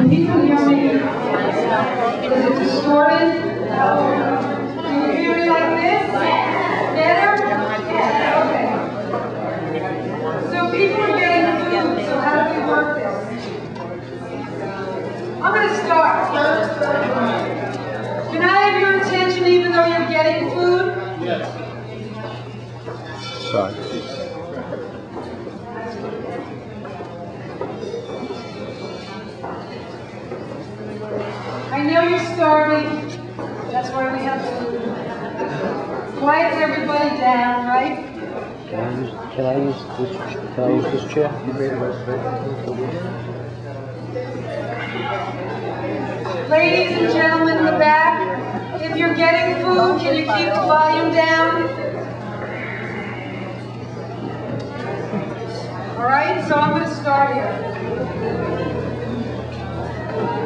Can people hear me? Is it distorted? Can you hear me like this? Better? Okay. So people are getting food, so how do we work this? I'm going to start. Can I have your attention even though you're getting food? Yes. Sorry. I know you're starving. That's why we have food. Quiets everybody down, right? Can I use this chair? Ladies and gentlemen in the back, if you're getting food, can you keep the volume down? All right, so I'm going to start here.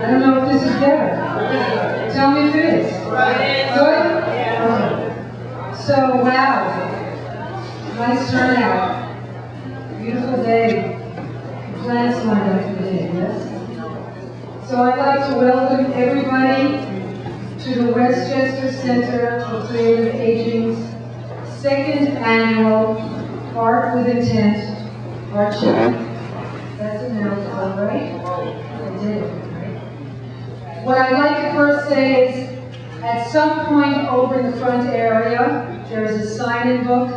I don't know if this is better. Tell me if it is. Good? So, wow. Nice turnout. Beautiful day. Plants lined up for the day, yes? So I'd like to welcome everybody to the Westchester Center for Creative Aging's second annual Art with Intent Art Show. That's a mouthful, right? I did it, right? What I'd like to first say is, at some point over in the front area, there is a sign-in book,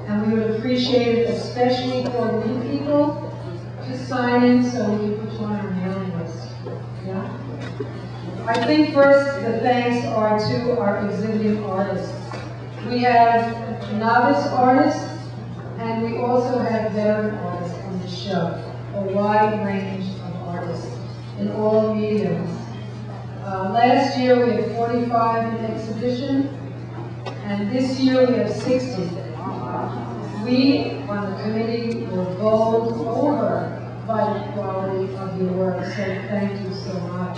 and we would appreciate it, especially for new people, to sign in so we can put you on our mailing list. Yeah? I think first the thanks are to our exhibiting artists. We have novice artists, and we also have veteran artists on the show, a wide range of artists in all mediums. Last year we had 45 in exhibition, and this year we have 60. We on the committee were bowled over by the quality of your work, so thank you so much.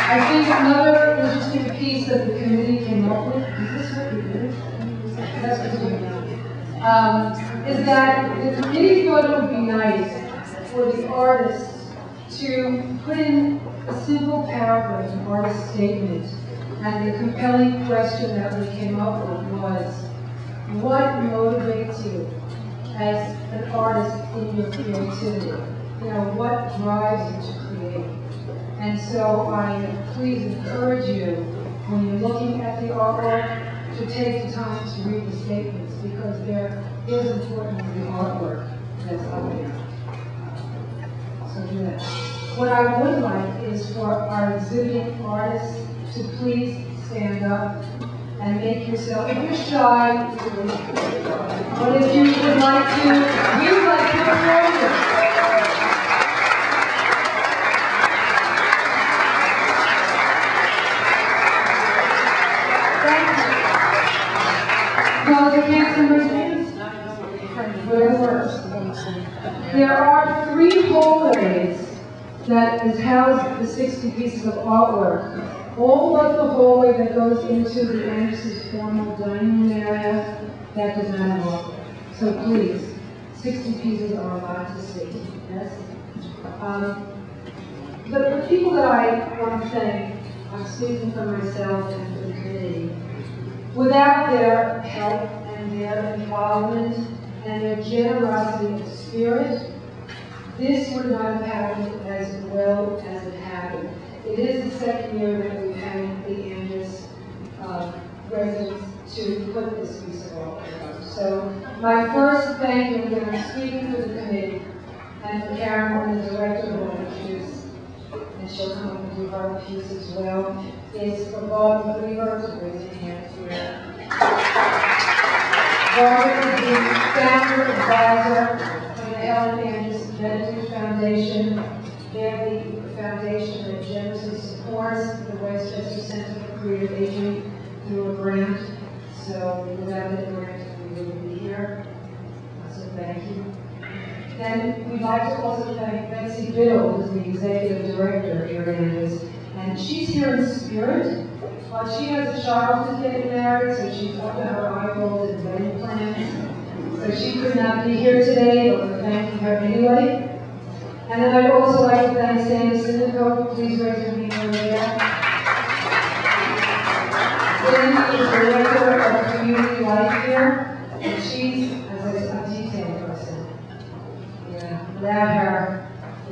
I think another interesting piece that the committee came up with, is this what we did? That's what we did. Is that the committee thought it would be nice for the artists to put in a simple paragraph, an artist statement, and the compelling question that we came up with was, what motivates you as an artist in your creativity? You know, what drives you to create? And so I please encourage you, when you're looking at the artwork, to take the time to read the statements, because there is important to the artwork that's up there. So do that. What I would like is for our exhibiting artists to please stand up and make yourself, if you're shy, but if you would like to, we would like to perform this. Thank you. No, they can't see my hands. Whatever works. There are 3 hallways that is housed the 60 pieces of artwork. All but the hallway that goes into the Anderson's formal dining room area, that does not have artwork. So please, 60 pieces are allowed to see. Yes? But the people that I want to thank, I'm speaking for myself and for the committee, without their help and their involvement and their generosity of spirit, this would not have happened as well as it happened. It is the second year that we've had the Andrews residents to put this piece of art together. So my first thank you, again, I'm speaking for the committee, and for Karen, the director of all the cues, and she'll come and do her piece as well, is for Bob Weaver, to raise your hand here. Bob is the founder advisor of the Ellen Andrews Medical Foundation. They're the foundation that generously supports the Westchester Center for Creative Aging through a grant. So without that grant, we wouldn't be here. So thank you. Then we'd like to also thank Betsy Biddle, who's the executive director here at Andrews. And she's here in spirit, but she has a child who's getting married, so she's up to her eyeballs and wedding plans. So she could not be here today, but her anyway. And then I'd also like to thank Sandy Sisco. Please raise your hand over there. Sandy is the director of community life here, and she's a detail person. Yeah, without her,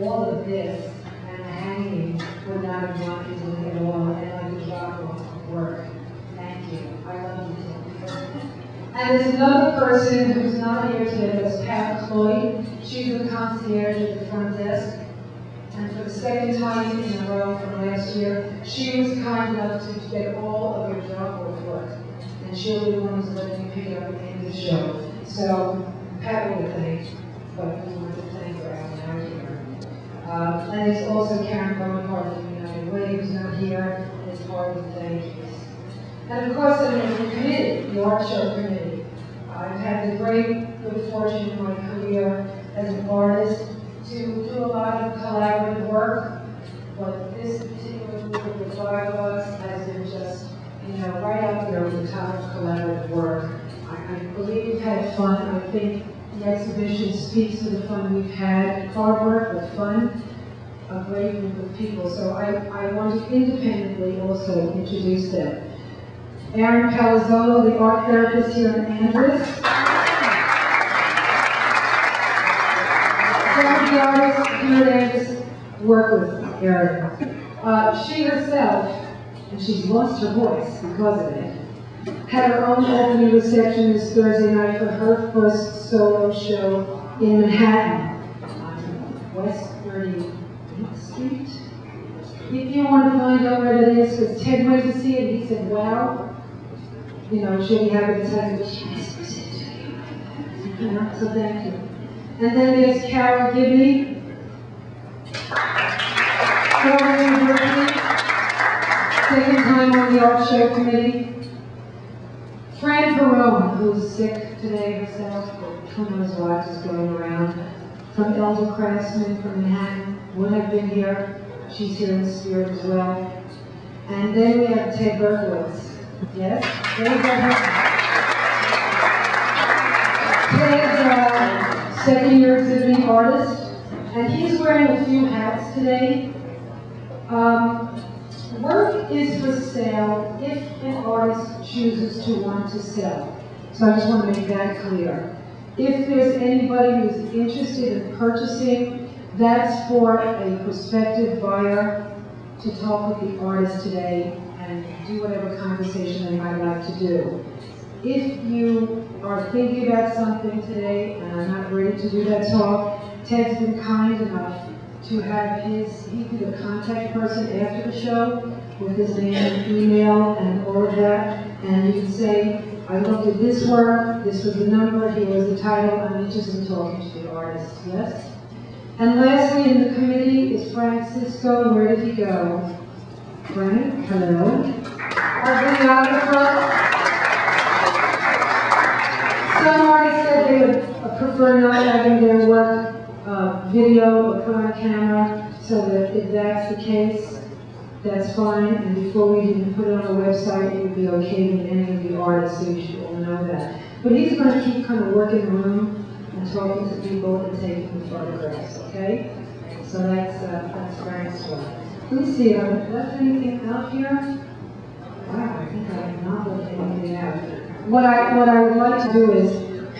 all of this and the hanging would not have gone into it at all, and I would drop off work. Thank you. I love you too. And there's another person who's not here today, that's Pat Floyd. She's the concierge at the front desk. And for the second time in a row from last year, she was kind enough to get all of your drop-off work. And she'll be the one who's letting you pick it up at the end of the show. So, Pat will thank, but we want to thank her out here. And it's also Karen Bonaparte from United Way, who's not here, as part of the thank yous. And of course, I'm in the committee, the art show committee. I've had the great good fortune in my career as an artist to do a lot of collaborative work, but this particular group of the five of us has been just, right up there with the top of collaborative work. I believe we've had fun. I think the exhibition speaks to the fun we've had. Hard work, but fun. A great group of people. So I want to independently also introduce them. Aaron Palazzolo, the art therapist here in Andrews. Some of the artists here at Andrews work with Erin. She herself, and she's lost her voice because of it, had her own opening reception this Thursday night for her first solo show in Manhattan on West 38th Street. If you want to find out where it is, because Ted went to see it, he said, wow, she'll be happy to tell you, but she has to say it to you. So thank you. And then there's Carol Gibney. Carol University, second time on the art show committee. Fran Perone, who's sick today herself, but who knows what is going around. From Elder Craftsman from Manhattan, would have been here. She's here in spirit as well. And then we have Ted Berkowitz. Yes? Ted's second year exhibiting artist, and he's wearing a few hats today. Work is for sale if an artist chooses to want to sell. So I just want to make that clear. If there's anybody who's interested in purchasing, that's for a prospective buyer to talk with the artist today and do whatever conversation they might like to do. If you are thinking about something today and are not ready to do that talk, Ted's been kind enough to have he'd be the contact person after the show with his name and email and all of that, and you can say, I looked at this work, this was the number, here was the title, I'm interested in talking to the artist, yes? And lastly in the committee is Frank Sisco. Where did he go? Frank, hello. Our videographer. Some artists said they would prefer not having their work video or put on camera, so that if that's the case, that's fine. And before we even put it on the website, it would be okay with any of the artists, so you should all know that. But he's going to keep kind of working the room and talking to people and taking the photographs, okay? So that's Frank's work. Let me see, have I left anything out here? Wow, I think I have not left anything out. What I would like to do is,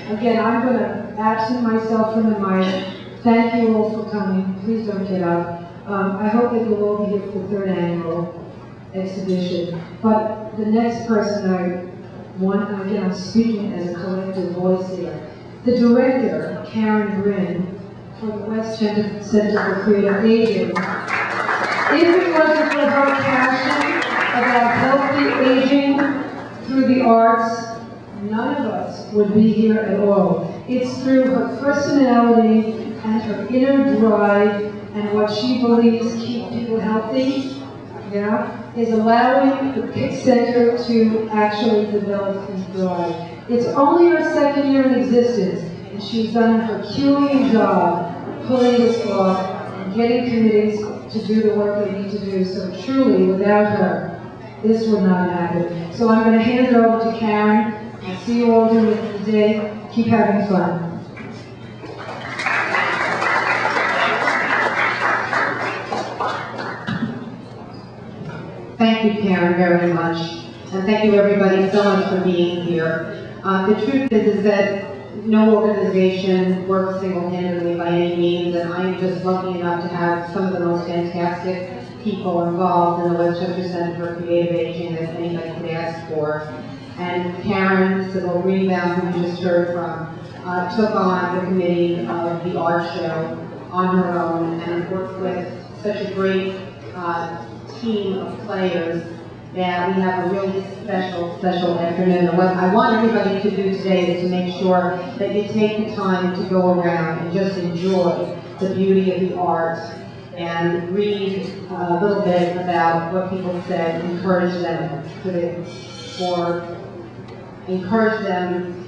again, I'm going to absent myself from the mic. Thank you all for coming. Please don't get up. I hope that you'll all be here for the third annual exhibition. But the next person I want, again, I'm speaking as a collective voice here. The director, Karen Grin, from the West Center for Creative Aging. If it wasn't for her passion about healthy aging through the arts, none of us would be here at all. It's through her personality and her inner drive and what she believes keep people healthy, is allowing the PIC Center to actually develop and thrive. It's only her second year in existence, and she's done a Herculean job pulling this off and getting committees to do the work they need to do. So truly, without her, this would not happen. So I'm going to hand it over to Karen. I'll see you all during the day. Keep having fun. Thank you, Karen, very much. And thank you, everybody, so much for being here. The truth is that no organization works single-handedly by any means, and I'm just lucky enough to have some of the most fantastic people involved in the Westchester Center for Creative Aging that anybody could ask for. And Karen, Sybil Greenbaum, who you just heard from, took on the committee of the art show on her own and worked with such a great team of players that we have a really special afternoon. And what I want everybody to do today is to make sure that you take the time to go around and just enjoy the beauty of the art and read a little bit about what people said, encourage them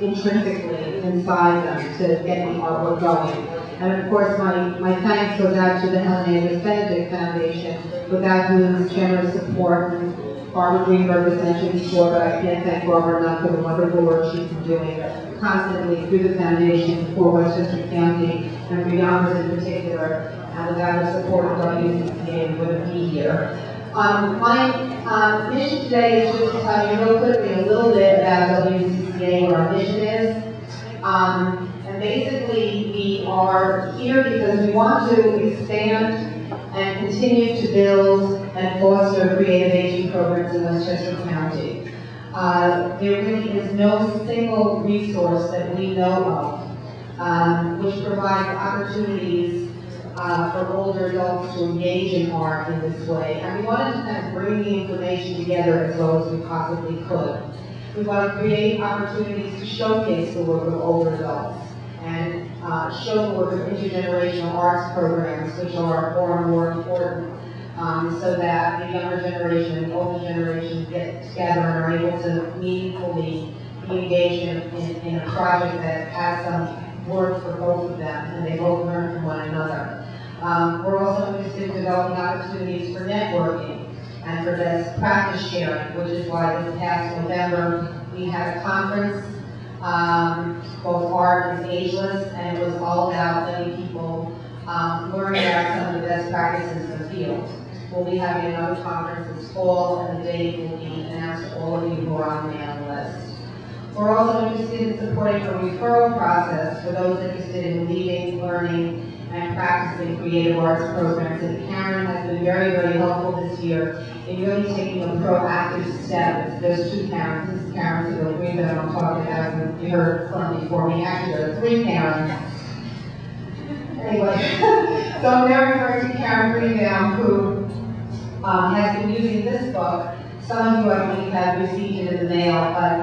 intrinsically inside them to get the artwork going. And of course, my thanks goes out to the Helen A. Benedict Foundation, without whose generous support, and Barbara Greenberg was mentioned before, but I can't thank Barbara enough for the wonderful work she's been doing constantly through the foundation for Westchester County, and for Yonkers in particular, and without her support of WCCA, we wouldn't be here. My mission today is just to tell you real quickly a little bit about WCCA, what our mission is. And basically, we are here because we want to expand and continue to build and foster creative aging programs in Westchester County. There really is no single resource that we know of which provides opportunities for older adults to engage in art in this way. And we wanted to kind of bring the information together as well as we possibly could. We want to create opportunities to showcase the work of older adults and show the work of intergenerational arts programs, which are more and more important, so that the younger generation and the older generation get together and are able to meaningfully be engaged in a project that has some work for both of them, and they both learn from one another. We're also interested in developing opportunities for networking and for best practice sharing, which is why this past November we had a conference called Art is Ageless, and it was all about letting people learn about some of the best practices in the field. We'll be having another conference this fall, and the date will be announced to all of you who are on the mailing list. We're also interested in supporting a referral process for those interested in leading, learning, and practicing creative arts programs. And Karen has been very, very helpful this year in really taking a proactive step. There's two Karens. This is Karen Sybil Greenbaum I'm talking about, and you heard from before me. Actually, there are three Karens. Anyway, so I'm now referring to Karen Greenbaum, who has been using this book. Some of you, I believe, have received it in the mail, but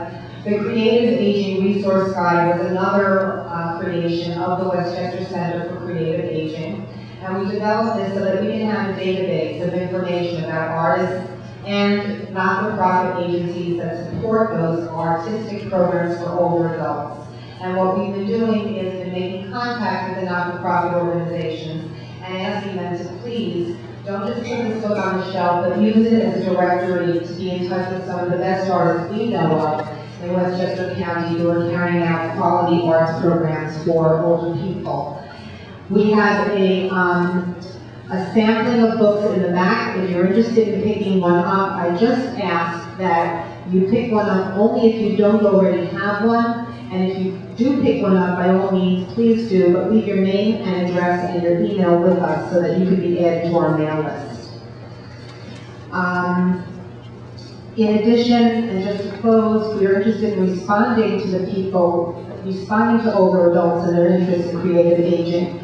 the Creative Aging Resource Guide was another creation of the Westchester Center for Creative Aging. And we developed this so that we can have a database of information about artists and not-for-profit agencies that support those artistic programs for older adults. And what we've been doing is been making contact with the not-for-profit organizations and asking them to please don't just put this book on the shelf, but use it as a directory to be in touch with some of the best artists we know of in Westchester County who are carrying out quality arts programs for older people. We have a sampling of books in the back. If you're interested in picking one up, I just ask that you pick one up only if you don't already have one. And if you do pick one up, by all means, please do, but leave your name and address and your email with us so that you can be added to our mail list. In addition, and just to close, we are interested in responding to older adults and their interest in creative aging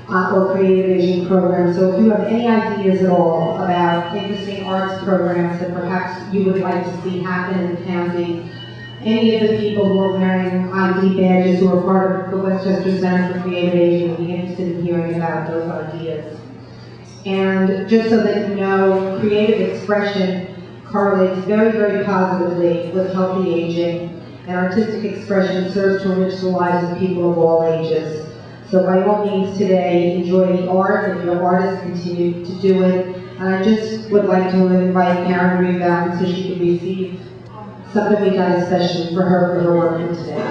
or creative aging programs. So if you have any ideas at all about interesting arts programs that perhaps you would like to see happen in the county, any of the people who are wearing ID badges who are part of the Westchester Center for Creative Aging would be interested in hearing about those ideas. And just so that you know, creative expression correlates very, very positively with healthy aging, and artistic expression serves to enrich the lives of people of all ages. So by all means today, enjoy the art. If your artists continue to do it. And I just would like to invite Karen Greenbaum so she can receive something we done especially for her work for today.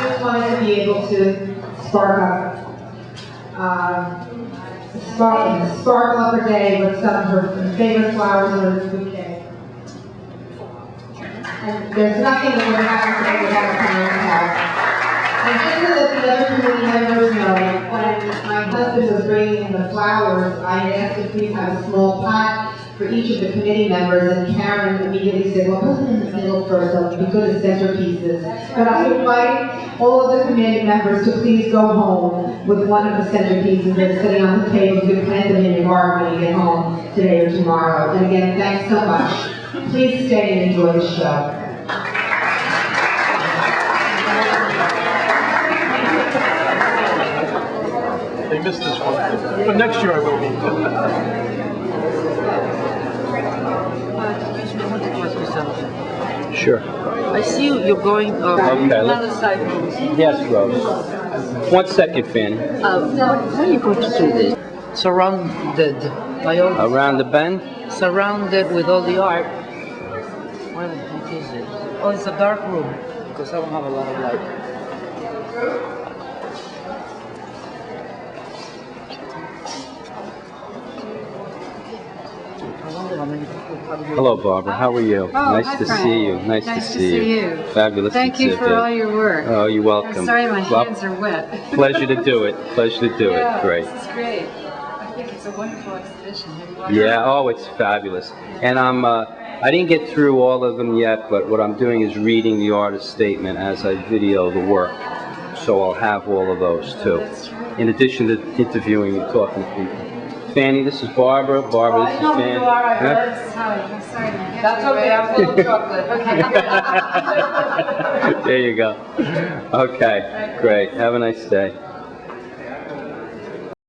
Just wanted to be able to spark up sparkle up her day with some of her favorite flowers in her bouquet. And there's nothing that would happen today without a parent's help. And just so that the other community members know, when my husband was bringing in the flowers, I asked if we have a small pot for each of the committee members, and Karen immediately said, well, put them in the middle first, they'll be good as centerpieces. But I invite all of the committee members to please go home with one of the centerpieces that are sitting on the table. You can plant them in your garden when you get home today or tomorrow. And again, thanks so much. Please stay and enjoy the show. They missed this one, but next year I will be. Sure. I see you're going another side room. Yes, Rose. 1 second, Fanny. How are you going to do this? Surrounded by all Around the bend? surrounded with all the art. What is it? Oh, it's a dark room because I don't have a lot of light. I wonder how many people probably. Hello, Barbara. How are you? Nice hi, to Frank. see you. Nice to see you. Fabulous Thank you for exhibit. all your work. Oh, you're welcome. I'm sorry my Well, hands are wet. pleasure to do it. Pleasure to do Yeah, it. Great. This is great. I think it's a wonderful exhibition. Have you watched Yeah, oh, it's fabulous. And I didn't get through all of them yet, but what I'm doing is reading the artist statement as I video the work. So I'll have all of those too. That's true. In addition to interviewing and talking to people. Fanny, this is Barbara. Barbara, this is I know who Fanny. you are. I Huh? heard. This is Holly. I'm sorry. my hands That's are okay. wet. I'm full of chocolate. There you go. Okay, great. Have a nice day.